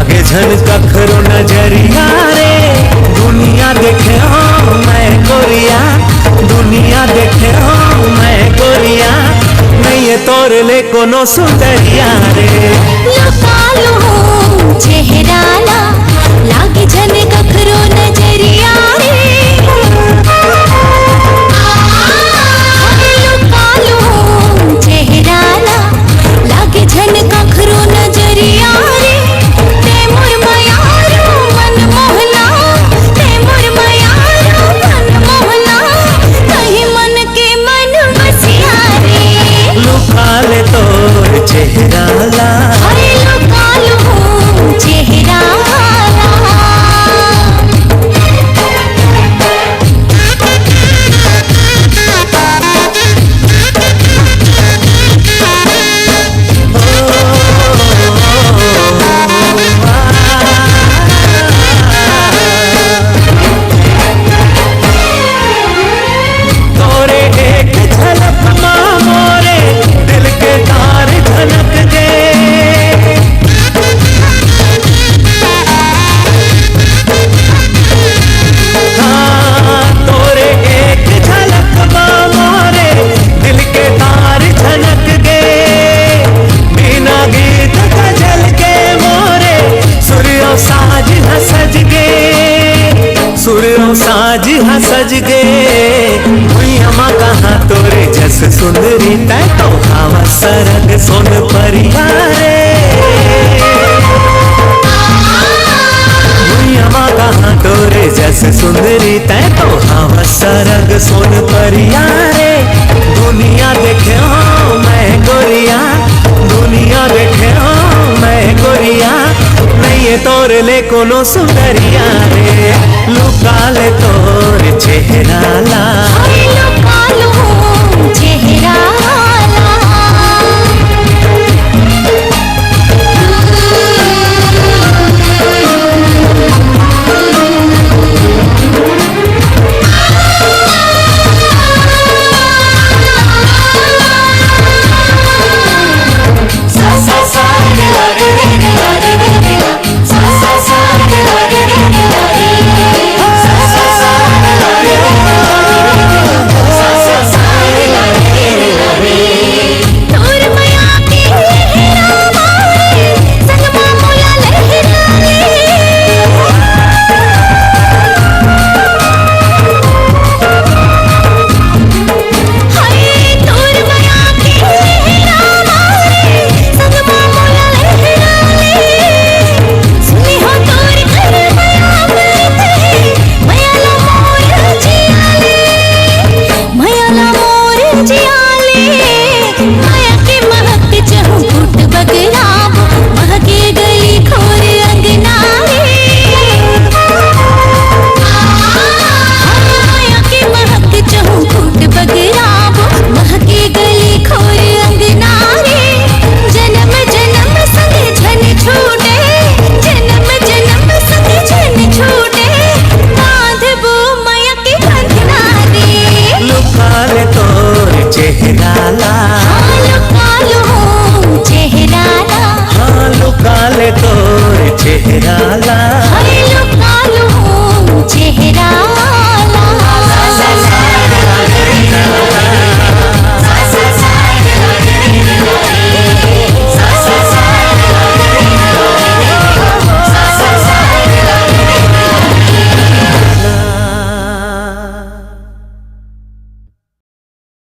लागे झन कखरो नजरिया रे। दुनिया देखे हो मैं गोरिया, दुनिया देखे हो मैं गोरिया, नहीं ये तोर ले कोनो सुंदरिया रे। लुकालो चेहरा ला लागे झन कखरो नजरिया रे। लुकालो चेहरा ला लागे झन कखरो नजरिया रे। ते मोर मयारो मन मोहना, ते मोर मयारो मन मोहना, कहीं मन के मन बसिया रे। लुका ले तोर चेहरा ला, लुकालो चेहरा तोरे एक झलक माँ मोरे दिल के तार झनक दे। हाँ, तोरे एक झलक माँ मोरे दिल के तार झनक दे। बिना गीत गजल के मोरे सूर्यो साज ह सज गे, सूर्यो साज ह सज गे। भुइयाँ कहाँ तोरे जस सुंदरी तै तो हवा सरग सोन परिया रे। भुइयाँ कहाँ तोरे जस सुंदरी तै तो हवा सरग सोन परिया रे। दुनिया देखे हो मैं गोरिया, दुनिया देखे हो मैं गोरिया, नहीं ये तोर ले कोनो सुंदरिया रे। लुका ले तोर चेहरा ला, लुकालो चेहरा चेहरा ला, लुकालो चेहरा ला, हाँ लुका ले तोर चेहरा ला।